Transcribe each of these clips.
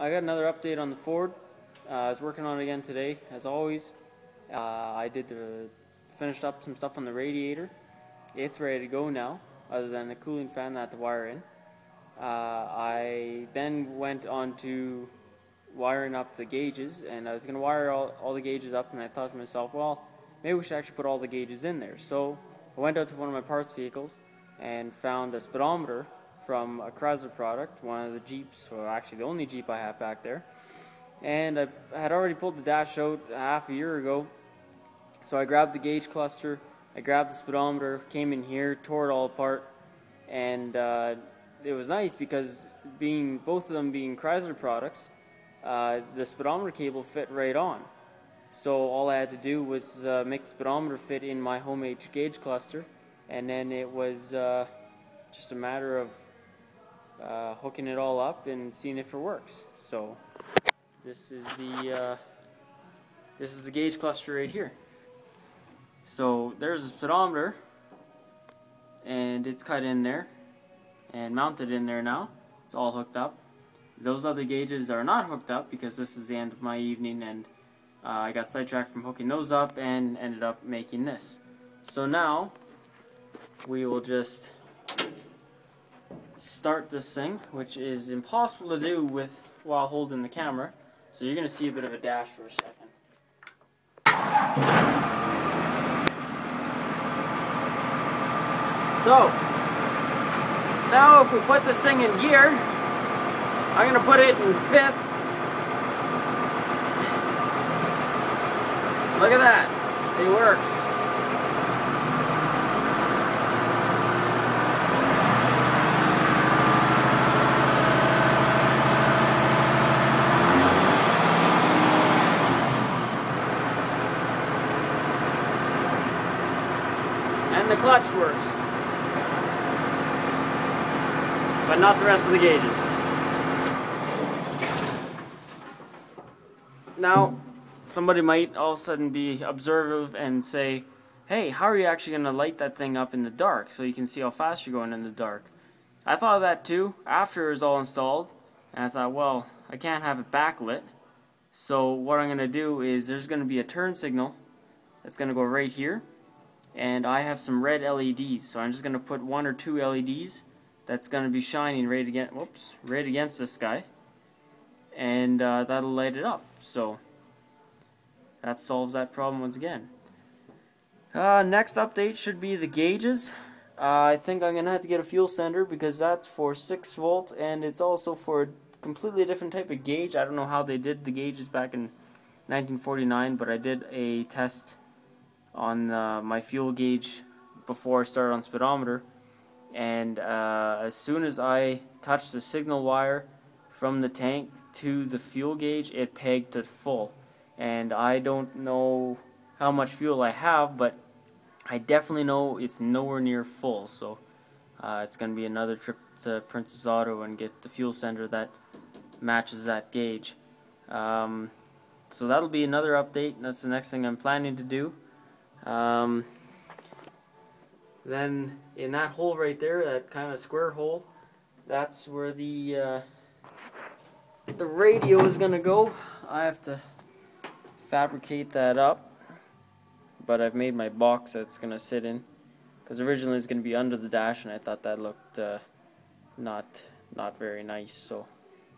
I got another update on the Ford. I was working on it again today, as always. I finished up some stuff on the radiator. It's ready to go now, other than the cooling fan that I had to wire in. I then went on to wiring up the gauges, and I was going to wire all the gauges up, and I thought to myself, well, maybe we should actually put all the gauges in there. So I went out to one of my parts vehicles and found a speedometer from a Chrysler product, one of the Jeeps, or actually the only Jeep I have back there. And I had already pulled the dash out half a year ago, so I grabbed the gauge cluster, I grabbed the speedometer, came in here, tore it all apart, and it was nice because both of them being Chrysler products, the speedometer cable fit right on. So all I had to do was make the speedometer fit in my homemade gauge cluster, and then it was just a matter of hooking it all up and seeing if it works. So this is the gauge cluster right here. So there's a speedometer, and it's cut in there and mounted in there now. It's all hooked up. Those other gauges are not hooked up because this is the end of my evening, and I got sidetracked from hooking those up and ended up making this. So now we will just start this thing, which is impossible to do while holding the camera. So you're going to see a bit of a dash for a second. So now if we put this thing in gear, I'm going to put it in fifth. Look at that. It works. And the clutch works. But not the rest of the gauges. Now, somebody might all of a sudden be observant and say, hey, how are you actually going to light that thing up in the dark so you can see how fast you're going in the dark? I thought of that too after it was all installed, and I thought, well, I can't have it backlit. So what I'm going to do is there's going to be a turn signal that's going to go right here, and I have some red LEDs, so I'm just going to put 1 or 2 LEDs that's going to be shining right against this guy, and that'll light it up. So that solves that problem once again. Next update should be the gauges. I think I'm going to have to get a fuel sender because that's for 6 volt, and it's also for a completely different type of gauge. I don't know how they did the gauges back in 1949, but I did a test on my fuel gauge before I started on speedometer, and as soon as I touched the signal wire from the tank to the fuel gauge, it pegged it full. And I don't know how much fuel I have, but I definitely know it's nowhere near full. So it's going to be another trip to Princess Auto and get the fuel sender that matches that gauge. So that'll be another update. That's the next thing I'm planning to do. Then in that hole right there, that kind of square hole, that's where the radio is going to go. I have to fabricate that up, but I've made my box that it's going to sit in, because originally it's going to be under the dash, and I thought that looked not very nice, so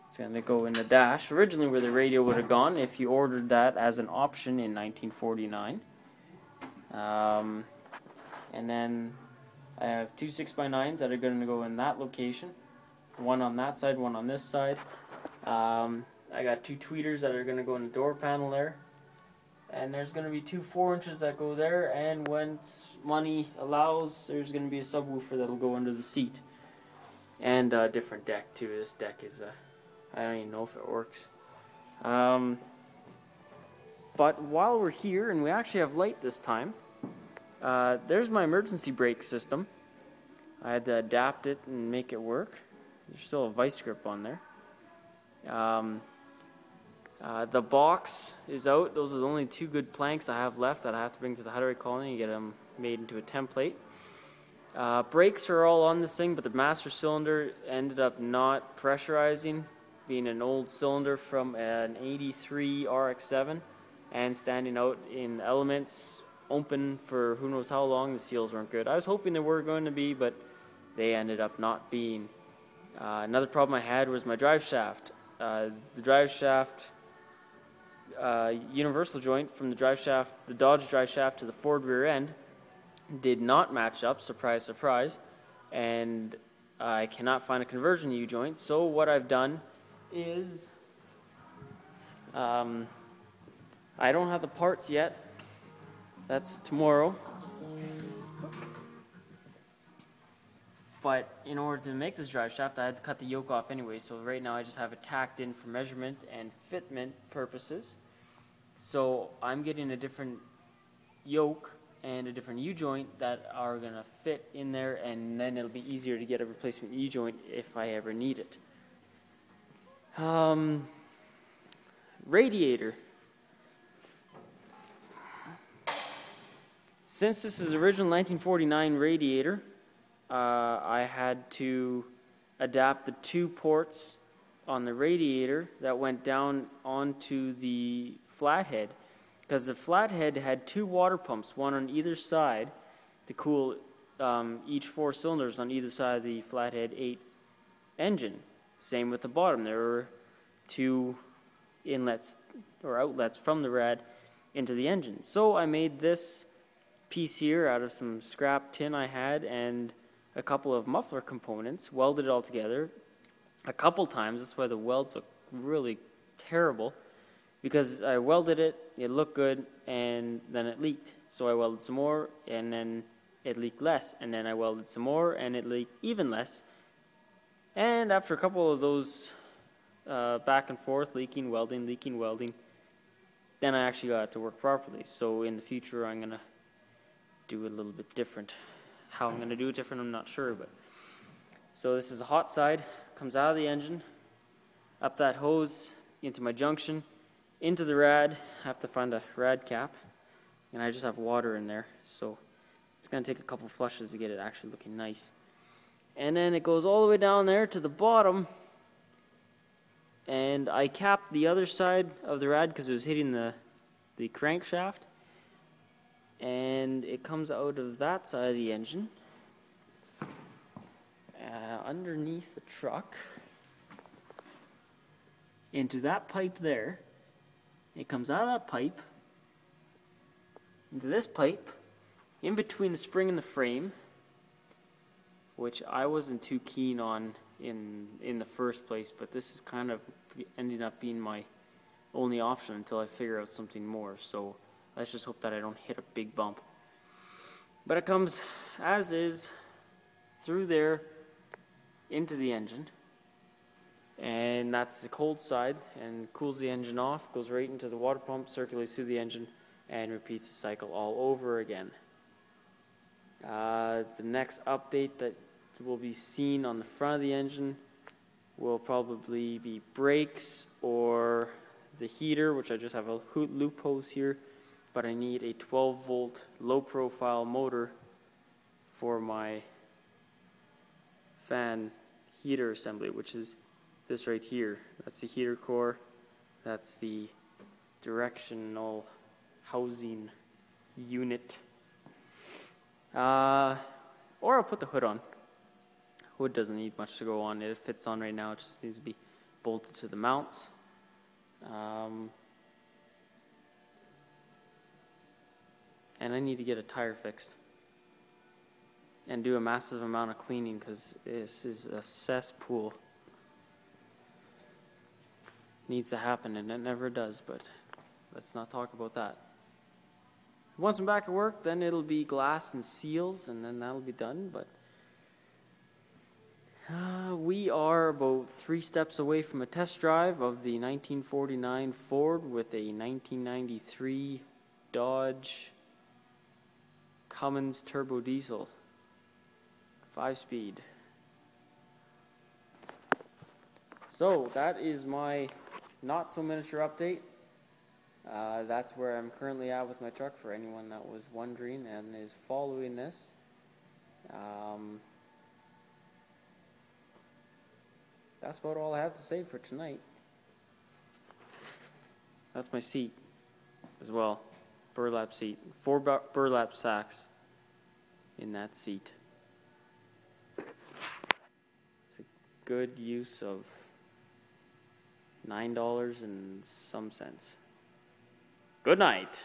it's going to go in the dash, originally where the radio would have gone if you ordered that as an option in 1949. And then I have 2 6x9s that are going to go in that location, one on that side, one on this side. I got 2 tweeters that are going to go in the door panel there, and there's going to be 2 4-inches that go there, and once money allows, there's going to be a subwoofer that'll go under the seat, and a different deck too. This deck is I don't even know if it works. But while we're here, and we actually have light this time, there's my emergency brake system. I had to adapt it and make it work. There's still a vice grip on there. The box is out. Those are the only 2 good planks I have left that I have to bring to the Hutterite colony and get them made into a template. Brakes are all on this thing, but the master cylinder ended up not pressurizing being an old cylinder from an 83 RX-7 and standing out in elements open for who knows how long. The seals weren't good. I was hoping they were going to be, but they ended up not being. Another problem I had was my drive shaft. The drive shaft universal joint from the Dodge drive shaft to the Ford rear end did not match up, surprise, surprise, and I cannot find a conversion U-joint. So what I've done is, I don't have the parts yet. That's tomorrow. But in order to make this drive shaft, I had to cut the yoke off anyway. So right now I just have it tacked in for measurement and fitment purposes. So I'm getting a different yoke and a different U-joint that are going to fit in there, and then it'll be easier to get a replacement U-joint if I ever need it. Radiator. Since this is original 1949 radiator, I had to adapt the 2 ports on the radiator that went down onto the flathead, because the flathead had 2 water pumps, one on either side to cool each 4 cylinders on either side of the flathead 8 engine. Same with the bottom. There were 2 inlets or outlets from the rad into the engine. So I made this piece here out of some scrap tin I had and a couple of muffler components, welded it all together a couple times. That's why the welds look really terrible, because I welded it, it looked good, and then it leaked. So I welded some more, and then it leaked less, and then I welded some more, and it leaked even less. And after a couple of those back and forth, leaking, welding, then I actually got it to work properly. So in the future I'm going to do a little bit different. How I'm going to do it different, I'm not sure. But so this is a hot side, comes out of the engine, up that hose, into my junction, into the rad. I have to find a rad cap, and I just have water in there, so it's going to take a couple flushes to get it actually looking nice. And then it goes all the way down there to the bottom, and I capped the other side of the rad because it was hitting the crankshaft, and it comes out of that side of the engine underneath the truck into that pipe there. It comes out of that pipe into this pipe in between the spring and the frame, which I wasn't too keen on in the first place, but this is kind of ending up being my only option until I figure out something more. So let's just hope that I don't hit a big bump. But it comes as is through there into the engine, and that's the cold side, and cools the engine off, goes right into the water pump, circulates through the engine, and repeats the cycle all over again. The next update that will be seen on the front of the engine will probably be brakes or the heater, which I just have a loop hose here, but I need a 12-volt low-profile motor for my fan heater assembly, which is this right here. That's the heater core. That's the directional housing unit. Or I'll put the hood on. Hood doesn't need much to go on. It fits on right now. It just needs to be bolted to the mounts. And I need to get a tire fixed and do a massive amount of cleaning because this is a cesspool. Needs to happen, and it never does, but let's not talk about that. Once I'm back at work, then it'll be glass and seals, and then that'll be done. But we are about 3 steps away from a test drive of the 1949 Ford with a 1993 Dodge Cummins turbo diesel, 5-speed. So that is my not so miniature update. That's where I'm currently at with my truck, for anyone that was wondering and is following this. that's about all I have to say for tonight. That's my seat as well. Burlap seat. 4 burlap sacks in that seat. It's a good use of $9 and some cents. Good night.